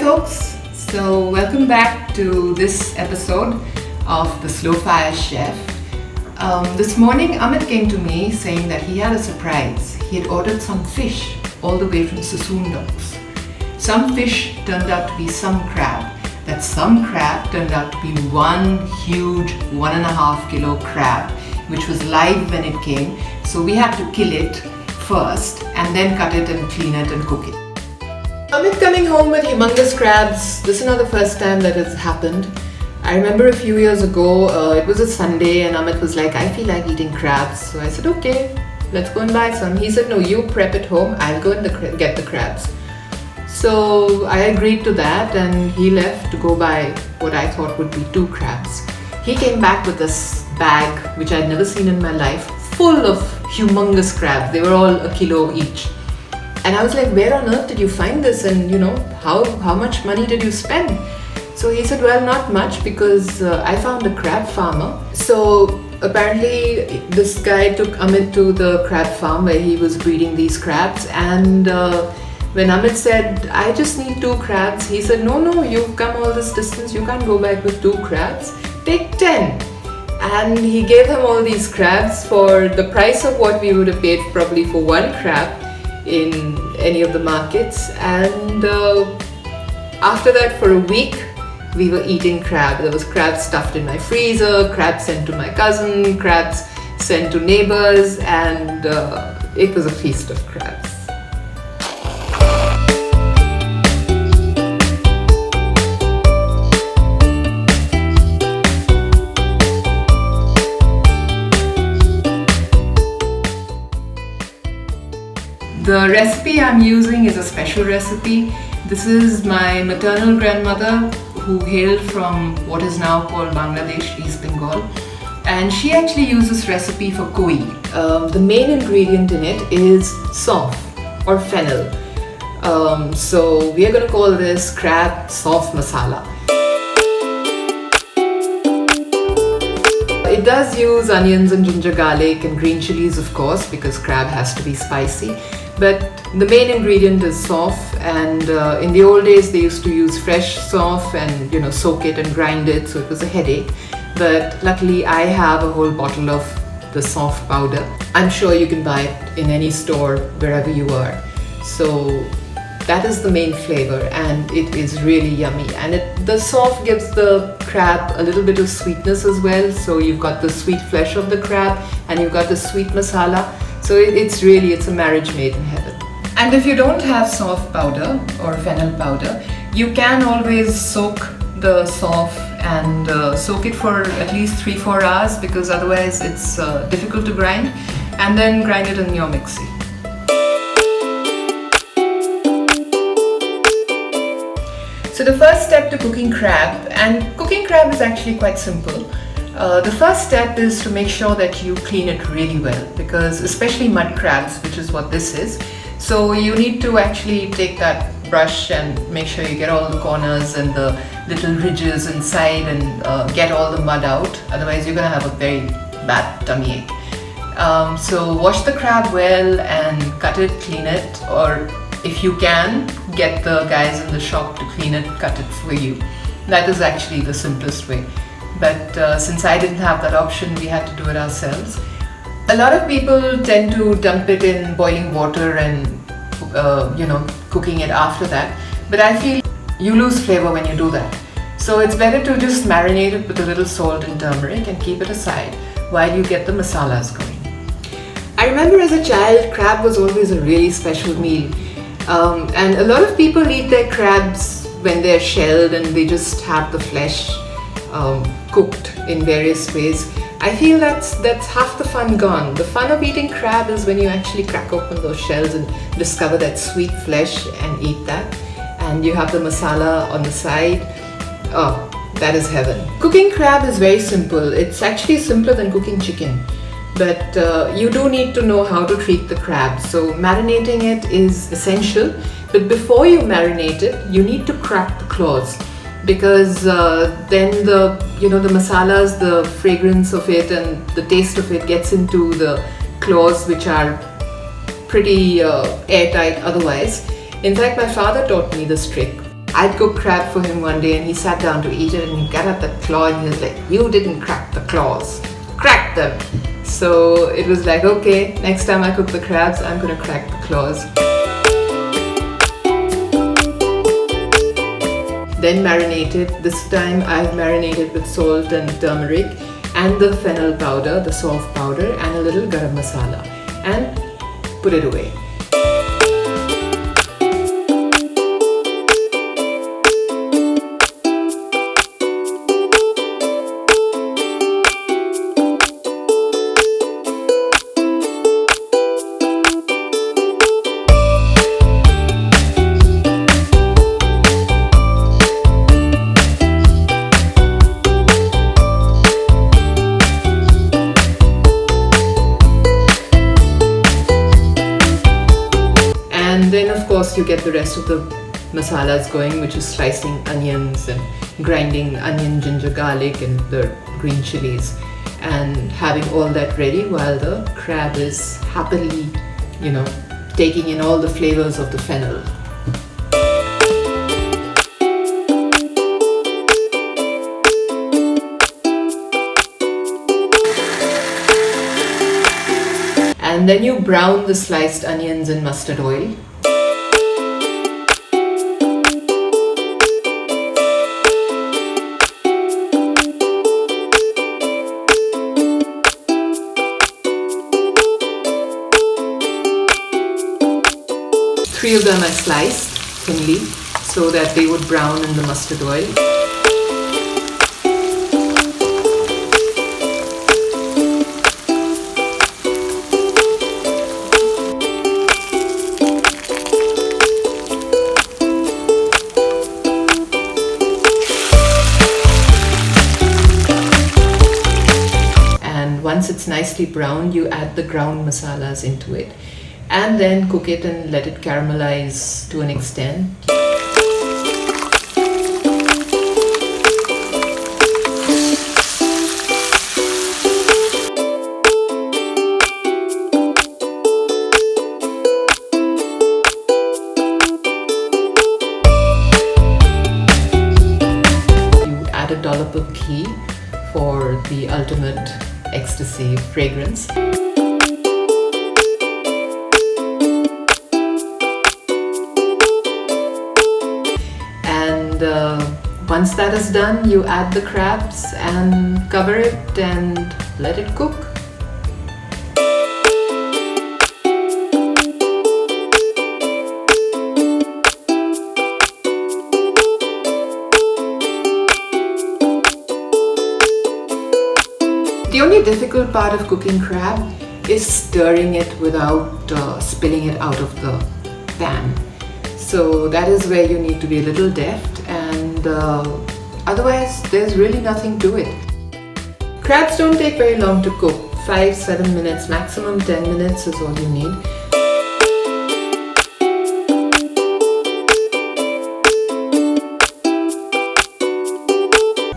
folks, so welcome back to this episode of the Slow Fire Chef. This morning Amit came to me saying that he had a surprise. He had ordered some fish all the way from Sassoon Docks. Some fish turned out to be some crab. That some crab turned out to be one huge 1.5 kilo crab, which was live when it came. So we had to kill it first and then cut it and clean it and cook it. Amit coming home with humongous crabs. This is not the first time that has happened. I remember a few years ago, it was a Sunday and Amit was like, I feel like eating crabs. So I said, okay, let's go and buy some. He said, no, you prep at home, I'll go and get the crabs. So I agreed to that and he left to go buy what I thought would be 2 crabs. He came back with this bag, which I'd never seen in my life, full of humongous crabs. They were all 1 kilo each. And I was like, where on earth did you find this? And how much money did you spend? So he said, well, not much, because I found a crab farmer. So apparently this guy took Amit to the crab farm where he was breeding these crabs. And when Amit said, I just need 2 crabs, he said, no, you've come all this distance, you can't go back with 2 crabs, take 10. And he gave him all these crabs for the price of what we would have paid probably for 1 crab in any of the markets. And after that, for a week, we were eating crab. There was crab stuffed in my freezer, crab sent to my cousin, crabs sent to neighbors, and it was a feast of crabs. The recipe I'm using is a special recipe. This is my maternal grandmother who hailed from what is now called Bangladesh, East Bengal. And she actually used this recipe for koi. The main ingredient in it is saunf or fennel. So we are going to call this Crab Saunf Masala. It does use onions and ginger garlic and green chilies, of course, because crab has to be spicy. But the main ingredient is saunf, and in the old days they used to use fresh saunf and soak it and grind it, so it was a headache. But luckily I have a whole bottle of the saunf powder. I'm sure you can buy it in any store wherever you are. So that is the main flavor, and it is really yummy. And the saunf gives the crab a little bit of sweetness as well. So you've got the sweet flesh of the crab and you've got the sweet masala. So it's a marriage made in heaven. And if you don't have saunf powder or fennel powder, you can always soak the saunf and soak it for at least 3-4 hours, because otherwise it's difficult to grind, and then grind it in your mixie. So the first step to cooking crab, and cooking crab is actually quite simple. The first step is to make sure that you clean it really well, because especially mud crabs, which is what this is, so you need to actually take that brush and make sure you get all the corners and the little ridges inside and get all the mud out, otherwise you're going to have a very bad tummy ache. So wash the crab well and cut it, clean it, or if you can, get the guys in the shop to clean it, cut it for you. That is actually the simplest way. But since I didn't have that option, we had to do it ourselves. A lot of people tend to dump it in boiling water and cooking it after that. But I feel you lose flavor when you do that. So it's better to just marinate it with a little salt and turmeric and keep it aside while you get the masalas going. I remember as a child, crab was always a really special meal. And a lot of people eat their crabs when they're shelled and they just have the flesh cooked in various ways. I feel that's half the fun gone. The fun of eating crab is when you actually crack open those shells and discover that sweet flesh and eat that. And you have the masala on the side. Oh, that is heaven. Cooking crab is very simple. It's actually simpler than cooking chicken. But you do need to know how to treat the crab. So marinating it is essential. But before you marinate it, you need to crack the claws, because then the masalas, the fragrance of it and the taste of it gets into the claws, which are pretty airtight otherwise. In fact, my father taught me this trick. I'd cook crab for him one day and he sat down to eat it and he got out that claw and he was like, "You didn't crack the claws, crack them." So it was like, okay, next time I cook the crabs, I'm gonna crack the claws. Then marinated. This time I've marinated with salt and turmeric and the fennel powder, the sauf powder, and a little garam masala, and put it away. And then of course you get the rest of the masalas going, which is slicing onions and grinding onion, ginger, garlic and the green chilies, and having all that ready while the crab is happily, taking in all the flavors of the fennel. And then you brown the sliced onions in mustard oil. Three of them I sliced thinly so that they would brown in the mustard oil. Once it's nicely browned, you add the ground masalas into it and then cook it and let it caramelize to an extent. You add a dollop of ghee for the ultimate ecstasy fragrance. And once that is done, you add the crabs and cover it and let it cook. The only difficult part of cooking crab is stirring it without spilling it out of the pan. So that is where you need to be a little deft, and otherwise there's really nothing to it. Crabs don't take very long to cook, 5-7 minutes, maximum 10 minutes is all you need.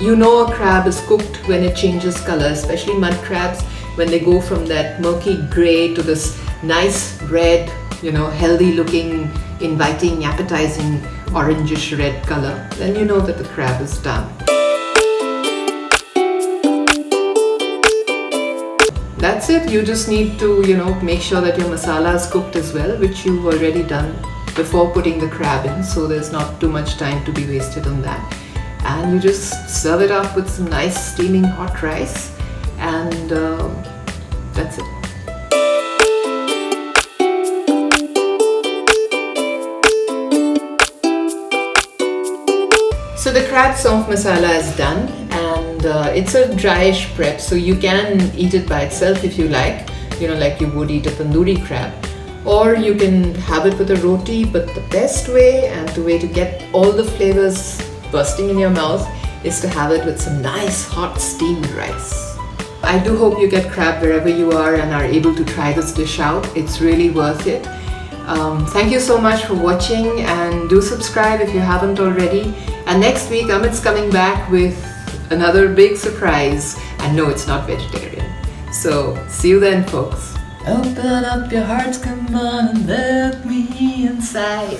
You know a crab is cooked when it changes color, especially mud crabs, when they go from that murky grey to this nice red, healthy looking, inviting, appetizing, orangish red color. Then you know that the crab is done. That's it. You just need to, make sure that your masala is cooked as well, which you've already done before putting the crab in, so there's not too much time to be wasted on that. And you just serve it up with some nice steaming hot rice, and that's it. So the crab saunf masala is done, and it's a dryish prep, so you can eat it by itself if you like, like you would eat a tandoori crab, or you can have it with a roti. But the best way and the way to get all the flavors bursting in your mouth is to have it with some nice hot steamed rice. I do hope you get crab wherever you are and are able to try this dish out. It's really worth it. Thank you so much for watching, and do subscribe if you haven't already. And next week Amit's coming back with another big surprise, and no, it's not vegetarian. So see you then, folks. Open up your hearts, come on and let me inside.